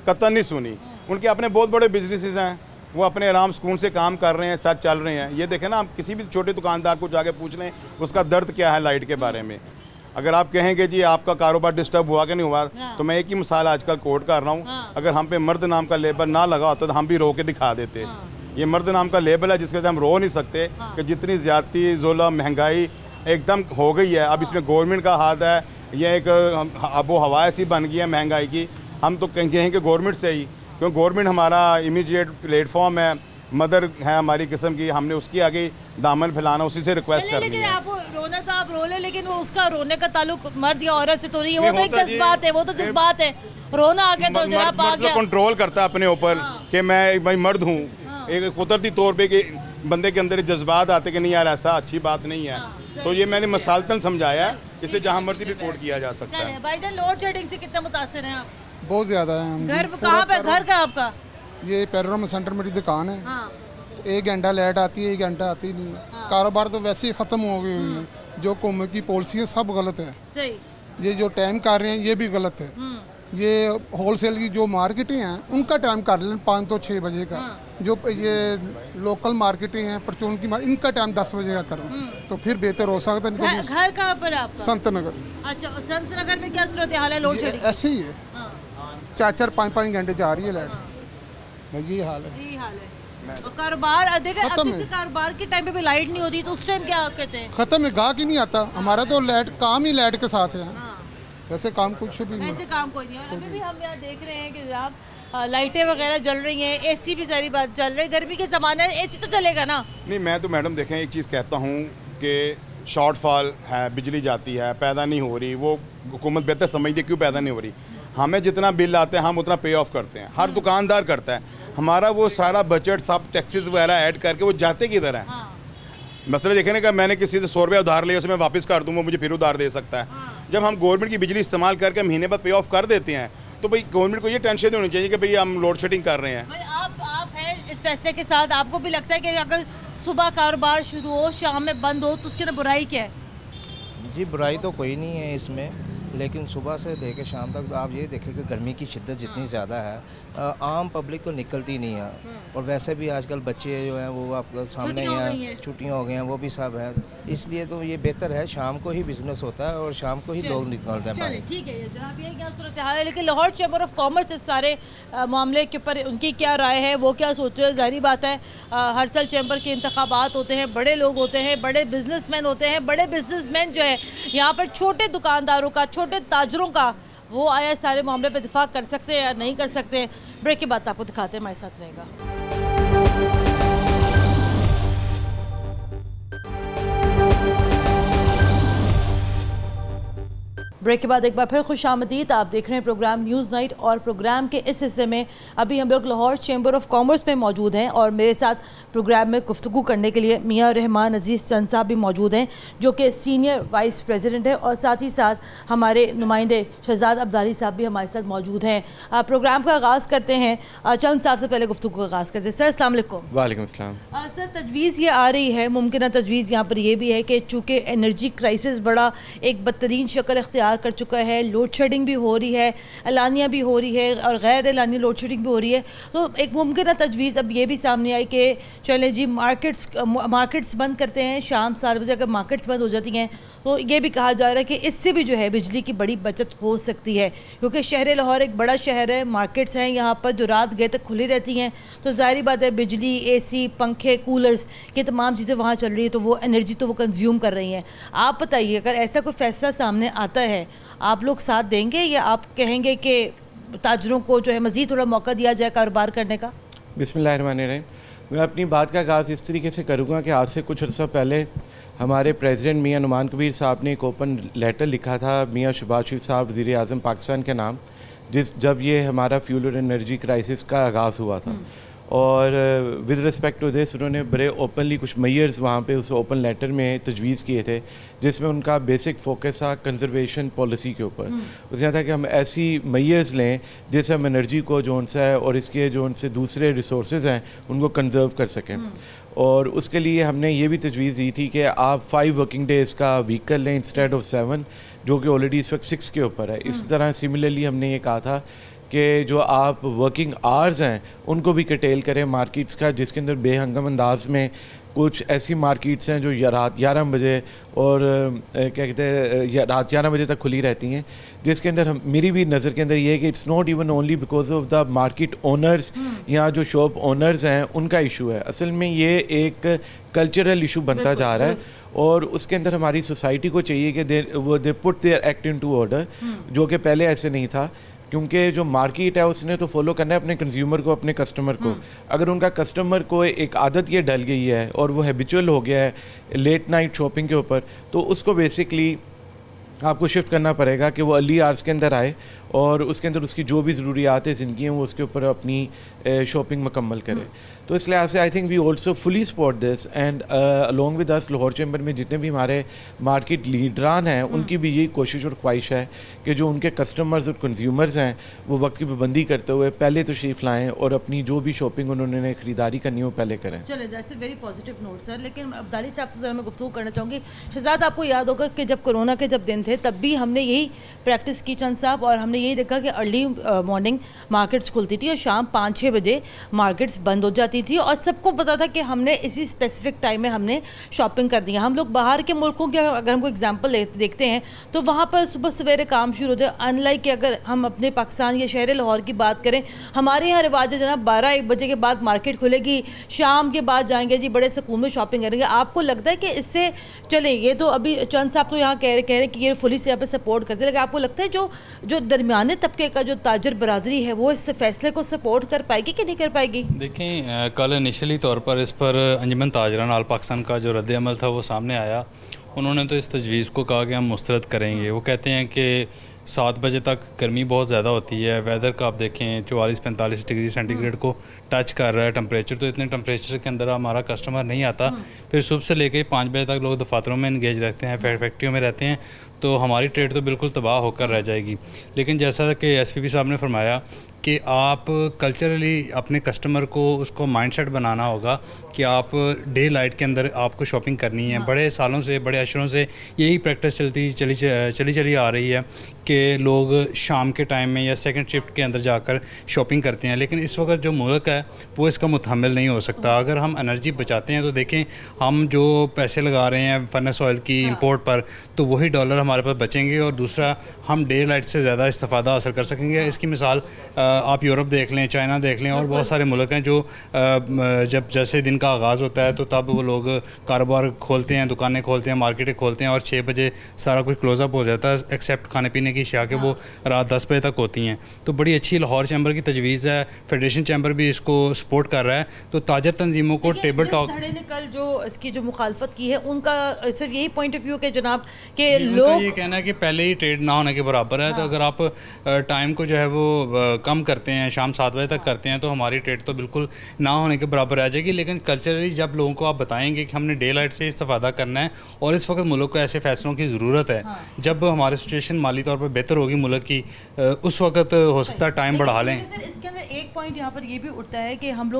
कतई नहीं सुनी। उनके अपने बहुत बड़े बिजनेसेस हैं, वो अपने आराम सुकून से काम कर रहे हैं, साथ चल रहे हैं। ये देखें ना, आप किसी भी छोटे दुकानदार को जाके पूछ लें उसका दर्द क्या है लाइट के बारे में। अगर आप कहेंगे जी आपका कारोबार डिस्टर्ब हुआ कि नहीं हुआ, तो मैं एक ही मिसाल आजकल कोट कर रहा हूँ, अगर हम पे मर्द नाम का लेबल ना लगा होता तो हम भी रो के दिखा देते। ये मर्द नाम का लेबल है जिसके वजह से हम रो नहीं सकते कि जितनी ज़्यादती, जुल्म, महंगाई एकदम हो गई है। अब इसमें गवर्नमेंट का हाथ है, ये एक आबो हवा ऐसी बन गई है महंगाई की। हम तो कहेंगे कि गवर्नमेंट से ही, क्योंकि गवर्नमेंट हमारा इमीडिएट प्लेटफॉर्म है, मदर है हमारी किस्म की, हमने उसकी आगे दामन फैलाना, उसी से रिक्वेस्ट करनी है। आप रोना साहब रो ले, लेकिन वो उसका रोने का ताल्लुक मर्द या औरत से तो नहीं है, वो तो एक जज्बात है, वो तो जज्बात है। रोना आ गया तो जनाब आ गया, कंट्रोल करता है अपने ऊपर कि मैं भाई मर्द हूँ। एक कुदरती तौर पे कि बंदे के अंदर जज्बात आते कि नहीं यार ऐसा अच्छी बात नहीं है। तो ये मैंने मसालतन समझाया है, इससे जहाँ मर्जी रिपोर्ट किया जा सकता है। भाईजान, लोड शेडिंग से कितना मुतासिर हैं आप? बहुत ज़्यादा है। घर कहाँ पे, घर का आपका? ये पेट्रोल सेंटर मेरी दुकान है। तो 1 घंटा लाइट आती है, 1 घंटा आती नहीं है। कारोबार तो वैसे ही ख़त्म हो गए हुए हैं। जो हुकूमत की पॉलिसी है सब गलत है। सही। ये जो टाइम कर रहे हैं ये भी गलत है। ये होलसेल की जो मार्केटें हैं उनका टाइम कर लें 5 तो 6 बजे का। जो ये लोकल मार्केटें हैं परचून की इनका टाइम 10 बजे का करें तो फिर बेहतर हो सकता है। घर कहाँ पर आपका? संत नगर। अच्छा, संत नगर में क्या सूरत हाल है लोड शेडिंग? ऐसे ही है, 4-4 5-5 घंटे जा रही है लाइट। यही हाल है। यही हाल है। और कारोबार देखिए, अब जैसे कारोबार के टाइम पे भी लाइट नहीं होती तो उस टाइम क्या कहते हैं? खत्म है, गाहक ही नहीं आता। हमारा तो लाइट काम ही लाइट के साथ है। वैसे काम कुछ भी नहीं, ऐसे काम कोई नहीं। और अभी भी हम यहाँ देख रहे हैं कि जनाब लाइटें वगैरह जल रही हैं, एसी भी सारी बात चल रही है। गर्मी के ज़माने में एसी तो चलेगा ना? नहीं, मैं तो मैडम देखें एक चीज़ कहता हूँ कि शॉर्टफॉल है, बिजली जाती है, पैदा नहीं हो रही, वो हुकूमत बेहतर समझती है क्यों पैदा नहीं हो रही। हमें जितना बिल आते हैं हम उतना पे ऑफ करते हैं, हर दुकानदार करता है। हमारा वो सारा बजट सब टैक्सेस वगैरह ऐड करके वो जाते किधर है? मसला देखें ना कि मैंने किसी से 100 रुपया उधार लिया, उसे मैं वापस कर दूँ, वो मुझे फिर उधार दे सकता है। जब हम गवर्नमेंट की बिजली इस्तेमाल करके महीने बाद पे ऑफ कर देते हैं तो भाई गवर्नमेंट को ये टेंशन नहीं होनी चाहिए कि भाई हम लोड शेडिंग कर रहे हैं। भाई आप हैं इस फैसले के साथ, आपको भी लगता है कि अगर सुबह कारोबार शुरू हो शाम में बंद हो तो उसके अंदर बुराई क्या है? जी बुराई तो कोई नहीं है इसमें, लेकिन सुबह से लेकर शाम तक तो आप ये देखें कि गर्मी की शिद्दत जितनी ज़्यादा है, आम पब्लिक तो निकलती नहीं है। और वैसे भी आजकल बच्चे जो हैं वो आपके सामने ही हैं, छुट्टियाँ हो गई हैं, वो भी सब हैं। इसलिए तो ये बेहतर है शाम को ही बिजनेस होता है और शाम को ही लोग निकलते हैं। ठीक है जनाब, ये क्या सूरत हाल है। लेकिन लाहौर चैम्बर ऑफ कॉमर्स इस सारे मामले के ऊपर उनकी क्या राय है, वो क्या सोच रहे हैं? ज़ाहिर बात है हर साल चैम्बर के इंतखाबात होते हैं, बड़े लोग होते हैं, बड़े बिजनेसमैन होते हैं। बड़े बिजनेसमैन जो है यहाँ पर छोटे दुकानदारों का, छोटे ताजरों का, वो आया सारे मामले पे दिफा कर सकते हैं या नहीं कर सकते? ब्रेक के बाद आपको दिखाते हैं, हमारे साथ रहेगा। ब्रेक के बाद एक बार फिर खुश आमदीद। आप देख रहे हैं प्रोग्राम न्यूज़ नाइट और प्रोग्राम के इस हिस्से में अभी हम लोग लाहौर चैम्बर ऑफ कॉमर्स में मौजूद हैं और मेरे साथ प्रोग्राम में गुफ्तगू करने के लिए मियाँ रहमान अजीज़ चंद साहब भी मौजूद हैं जो कि सीनियर वाइस प्रेसिडेंट है, और साथ ही साथ हमारे नुमाइंदे शहजाद अब्दाली साहब भी हमारे साथ मौजूद हैं। प्रोग्राम का आगाज़ करते हैं, चंद साहब से पहले गुफ्तगू का आगाज़ करते हैं। सर अस्सलाम वालेकुम। वालेकुम अस्सलाम। सर तजवीज़ ये आ रही है, मुमकिन तजवीज़ यहाँ पर ये भी है कि चूँकि एनर्जी क्राइसिस बड़ा एक बदतरीन शक्ल इख्तियार कर चुका है, लोड शेडिंग भी हो रही है, एलानिया भी हो रही है और गैर एलानिया लोड शेडिंग भी हो रही है, तो एक मुमकिन तजवीज़ अब ये भी सामने आई कि चलें जी मार्केट्स बंद करते हैं, शाम 7 बजे अगर मार्केट्स बंद हो जाती हैं तो ये भी कहा जा रहा है कि इससे भी जो है बिजली की बड़ी बचत हो सकती है, क्योंकि शहर लाहौर एक बड़ा शहर है, मार्केट्स हैं यहाँ पर जो रात गए तक खुली रहती हैं, तो ज़ाहिर बात है बिजली, एसी, पंखे, कूलर्स, ये तमाम चीज़ें वहाँ चल रही है, तो वो एनर्जी तो वो कंज्यूम कर रही हैं। आप बताइए अगर ऐसा कोई फैसला सामने आता है, आप लोग साथ देंगे या आप कहेंगे कि ताजरों को जो है मज़ीद थोड़ा मौका दिया जाए कारोबार करने का? बिस्मिल्लाहिर्रहमानिर्रहीम। मैं अपनी बात का आगाज़ इस तरीके से करूँगा कि आज से कुछ अर्सा पहले हमारे प्रेसिडेंट मियाँ नुमान कबीर साहब ने एक ओपन लेटर लिखा था मियाँ शहबाज शरीफ साहब वज़ीर आज़म पाकिस्तान के नाम, जब ये हमारा फ्यूल और एनर्जी क्राइसिस का आगाज़ हुआ था, और विद रिस्पेक्ट टू दिस उन्होंने बड़े ओपनली कुछ मेयर्स वहाँ पे उस ओपन लेटर में तजवीज़ किए थे, जिसमें उनका बेसिक फोकस था कंजर्वेशन पॉलिसी के ऊपर। उसने था कि हम ऐसी मेयर्स लें जिससे हम एनर्जी को जो सा है और इसके जो उनसे दूसरे रिसोर्सेज हैं उनको कंजर्व कर सकें। और उसके लिए हमने ये भी तजवीज़ दी थी कि आप 5 वर्किंग डेज़ का वीक कर लें इंस्टेड ऑफ 7, जो कि ऑलरेडी इस वक्त 6 के ऊपर है। इस तरह सिमिलरली हमने ये कहा था कि जो आप वर्किंग आवर्स हैं उनको भी कटेल करें मार्केट्स का, जिसके अंदर बेहंगम अंदाज में कुछ ऐसी मार्केट्स हैं जो रात 11 बजे और क्या कहते हैं रात 11 बजे तक खुली रहती हैं, जिसके अंदर मेरी भी नज़र के अंदर ये है कि it's not even only because of the market owners या जो शॉप ओनर्स हैं उनका इशू है, असल में ये एक कल्चरल इशू बनता जा रहा है, और उसके अंदर हमारी सोसाइटी को चाहिए कि they put their act into order, जो कि पहले ऐसे नहीं था, क्योंकि जो मार्केट है उसने तो फॉलो करना है अपने कंज्यूमर को, अपने कस्टमर को। अगर उनका कस्टमर को एक आदत ये डल गई है और वो हैबिचुअल हो गया है लेट नाइट शॉपिंग के ऊपर, तो उसको बेसिकली आपको शिफ्ट करना पड़ेगा कि वो अर्ली आवर्स के अंदर आए और उसके अंदर उसकी जो भी ज़रूरियात है ज़िंदगी में वो उसके ऊपर अपनी शॉपिंग मुकम्मल करे। तो इस लिहाज से I think we also fully support this, and along with us Lahore chamber में जितने भी हमारे मार्केट लीडरान हैं उनकी भी यही कोशिश और ख्वाहिश है कि जो उनके कस्टमर्स और कंज्यूमर्स हैं वो वक्त की पाबंदी करते हुए पहले तशरीफ़ लाएँ और अपनी जो भी शॉपिंग उन्होंने ख़रीदारी करनी है वो पहले करें। चले, that's a very positive note sir. लेकिन अब्दाली साहब से मैं गुफ्तगू करना चाहूँगी। शहजाद, आपको याद होगा कि जब कोरोना के जब दिन थे थे तब भी हमने यही प्रैक्टिस की चंद साहब, और हमने यही देखा कि अर्ली मॉर्निंग मार्केट्स खुलती थी और शाम 5-6 बजे मार्केट्स बंद हो जाती थी, और सबको पता था कि हमने इसी स्पेसिफिक टाइम में हमने शॉपिंग कर दी है। हम लोग बाहर के मुल्कों के अगर हमको एग्जांपल देखते हैं तो वहाँ पर सुबह सवेरे काम शुरू होते हैं, अनलाइक कि अगर हम अपने पाकिस्तान या शहर लाहौर की बात करें, हमारे यहाँ रिवाज है जनाब 12-1 बजे के बाद मार्केट खुलेगी, शाम के बाद जाएंगे जी बड़े सुकून में शॉपिंग करेंगे। आपको लगता है कि इससे चलें, ये तो अभी चंद साहब तो यहाँ कह रहे कि ये पुलिस यहाँ पे सपोर्ट करते हैं, लेकिन आपको लगता है जो दरमियाने तबके का जो ताजर बरादरी है वो इस फैसले को सपोर्ट कर पाएगी कि नहीं कर पाएगी? देखें, कल इनिशियली तौर पर इस पर अंजुमन ताजरान आल पाकिस्तान का जो रद्द-ए-अमल था वो सामने आया। उन्होंने तो इस तजवीज़ को कहा कि हम मुस्तरद करेंगे। वो कहते हैं कि 7 बजे तक गर्मी बहुत ज़्यादा होती है, वेदर का आप देखें 44-45 डिग्री सेंटीग्रेड को टच कर रहा है टेम्परेचर, तो इतने टेम्परेचर के अंदर हमारा कस्टमर नहीं आता। फिर सुबह से लेकर 5 बजे तक लोग दफातरों में इंगेज रहते हैं, फैक्ट्रियों में रहते हैं, तो हमारी ट्रेड तो बिल्कुल तबाह होकर रह जाएगी। लेकिन जैसा कि SPP साहब ने फरमाया कि आप कल्चरली अपने कस्टमर को उसको माइंडसेट बनाना होगा कि आप डे लाइट के अंदर आपको शॉपिंग करनी है। बड़े सालों से, बड़े अशरों से यही प्रैक्टिस चली आ रही है कि लोग शाम के टाइम में या सेकंड शिफ्ट के अंदर जाकर शॉपिंग करते हैं, लेकिन इस वक्त जो मुल्क है वो इसका मुतहम्मिल नहीं हो सकता। अगर हम एनर्जी बचाते हैं तो देखें, हम जो पैसे लगा रहे हैं फर्नेस ऑयल की इंपोर्ट पर, तो वही डॉलर हमारे पास बचेंगे, और दूसरा हम डे लाइट से ज़्यादा इस्तेफादा हासिल कर सकेंगे। इसकी मिसाल आप यूरोप देख लें, चाइना देख लें, और बहुत सारे मुल्क हैं जो जब जैसे दिन का आगाज़ होता है तो तब वो लोग कारोबार खोलते हैं, दुकानें खोलते हैं, मार्केटें खोलते हैं, और 6 बजे सारा कुछ क्लोज़अप हो जाता है, एक्सेप्ट खाने पीने की अशिया के वो रात 10 बजे तक होती हैं। तो बड़ी अच्छी लाहौर चैम्बर की तजवीज़ है, फेडरेशन चैम्बर भी इसको सपोर्ट कर रहा है। तो ताजर तंजीमों को टेबल टॉक ने कल जो इसकी जो मुखालफत की है उनका सिर्फ यही पॉइंट ऑफ व्यू के जनाब के लोग ये कहना है कि पहले ही ट्रेड ना होने के बराबर है। तो अगर आप टाइम को जो है वो कम करते हैं, शाम 7 बजे तक करते हैं, तो हमारी ट्रेड तो बिल्कुल ना होने के बराबर आ जाएगी। लेकिन कल्चरली जब लोगों को आप बताएंगे कि हमने डे लाइट से इस्तेफादा करना है, और इस वक्त मुल्क को ऐसे फैसलों की ज़रूरत है, जब हमारी सिचुएशन माली तौर पर बेहतर होगी मुल्क की, उस वक्त हो सकता है टाइम बढ़ा लें। सर इसके अंदर एक पॉइंट यहाँ पर ये भी उठता है कि हम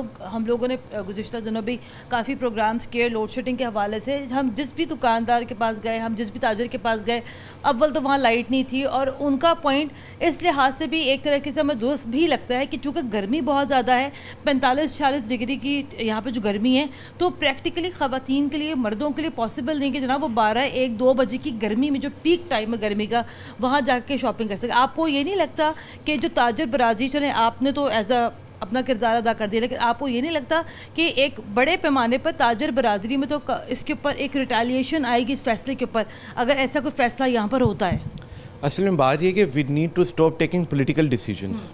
लोगों ने गुज़िश्ता दिनों भी काफ़ी प्रोग्राम्स किए लोड शेडिंग के हवाले से। हम जिस भी दुकानदार के पास गए, हम जिस भी ताजर के पास गए, अव्वल तो वहाँ लाइट नहीं थी, और उनका पॉइंट इस लिहाज से भी एक तरह से हमें दुरुस्त भी लगता है कि चूँकि गर्मी बहुत ज़्यादा है, 45-46 डिग्री की यहाँ पे जो गर्मी है, तो प्रैक्टिकली ख़वातीन के लिए, मर्दों के लिए पॉसिबल नहीं कि जनाब वो 12-1-2 बजे की गर्मी में, जो पीक टाइम है गर्मी का, वहाँ जाके शॉपिंग कर सके। आपको ये नहीं लगता कि जो ताजर बरादरी, चलें आपने तो एज अपना किरदार अदा कर दिया, लेकिन आपको ये नहीं लगता कि एक बड़े पैमाने पर ताजर बरादरी में तो इसके ऊपर एक रिटेलिएशन आएगी इस फैसले के ऊपर, अगर ऐसा कोई फैसला यहाँ पर होता है? असल में बात ये कि we need to stop taking political decisions.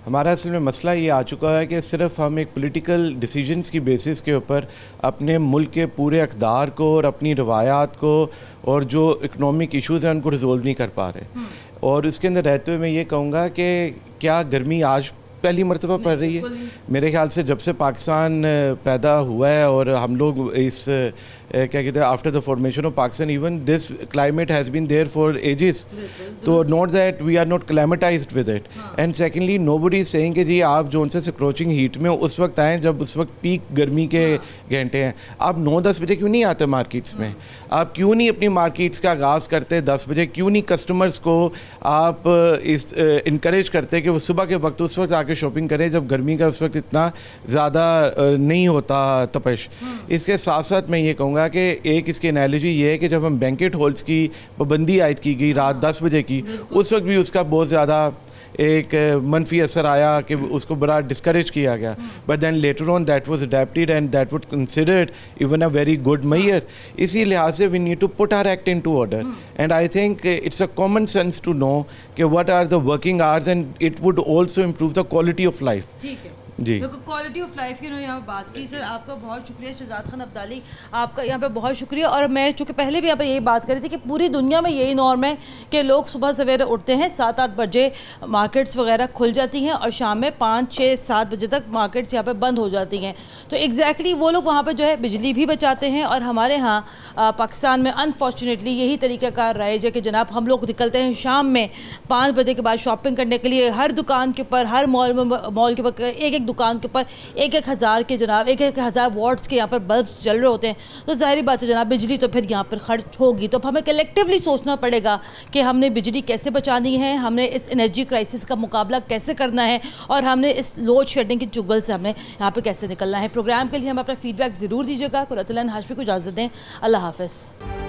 हमारा असल में मसला ये आ चुका है कि सिर्फ हम एक पॉलिटिकल डिसीजंस की बेसिस के ऊपर अपने मुल्क के पूरे अक़दार को और अपनी रवायात को और जो इकनॉमिक इशूज़ हैं उनको रिजोल्व नहीं कर पा रहे। और उसके अंदर रहते हुए मैं ये कहूँगा कि क्या गर्मी आज पहली मरतबा पड़ रही है? मेरे ख्याल से जब से पाकिस्तान पैदा हुआ है और हम लोग इस क्या कहते हैं after the formation of Pakistan, even this climate has been there for ages, तो not that we are not climatized with it. And secondly nobody is saying कि जी आप जो उनसे स्क्रोचिंग हीट में उस वक्त आएँ जब उस वक्त पीक गर्मी के घंटे हैं। आप 9-10 बजे क्यों नहीं आते मार्केट्स में? आप क्यों नहीं अपनी मार्केट्स का आगाज़ करते 10 बजे? क्यों नहीं कस्टमर्स को आप इस इनक्रेज करते कि वो सुबह के वक्त उस वक्त आके शॉपिंग करें जब गर्मी का उस वक्त इतना ज़्यादा नहीं होता तपश? इसके साथ साथ मैं ये कहूँगा कि एक इसकी एनालॉजी ये है कि जब हम बैंकेट हॉल्स की पाबंदी आयद की गई रात 10 बजे की, उस वक्त भी उसका बहुत ज़्यादा एक मनफी असर आया कि उसको बड़ा डिस्करेज किया गया। But then later on that was adapted and that would considered even a very good measure. इसी लिहाज से we need to put our act into order and I think it's a common sense to know कि what are the working hours and it would also improve the quality of life. जी, quality of life की यहाँ पर बात की। Sir आपका बहुत शुक्रिया, शहजाद खान अब्दाली आपका यहाँ पे बहुत शुक्रिया। और मैं चूँकि पहले भी यहाँ पे यही बात करी थी कि पूरी दुनिया में यही नॉर्म है कि लोग सुबह सवेरे उठते हैं, 7-8 बजे मार्केट्स वगैरह खुल जाती हैं और शाम में 5-6-7 बजे तक मार्केट्स यहाँ पे बंद हो जाती हैं। तो एग्जैक्टली वो लोग वहाँ पर जो है बिजली भी बचाते हैं। और हमारे यहाँ पाकिस्तान में अनफॉर्चुनेटली यही तरीक़ाकार राइज है कि जनाब हम लोग निकलते हैं शाम में 5 बजे के बाद शॉपिंग करने के लिए, हर दुकान के ऊपर, हर मॉल के ऊपर एक एक दुकान के ऊपर एक हज़ार के जनाब एक हज़ार वॉट्स के यहाँ पर बल्ब जल रहे होते हैं, तो ज़ाहिर बात है जनाब बिजली तो फिर यहाँ पर खर्च होगी। तो अब हमें कलेक्टिवली सोचना पड़ेगा कि हमने बिजली कैसे बचानी है, हमने इस एनर्जी क्राइसिस का मुकाबला कैसे करना है और हमने इस लोड शेडिंग की चुगल से हमने यहाँ पर कैसे निकलना है। प्रोग्राम के लिए हम अपना फीडबैक ज़रूर दीजिएगा। कुरतुल हाशमी को इजाज़त दें। अल्लाह हाफ़िज़।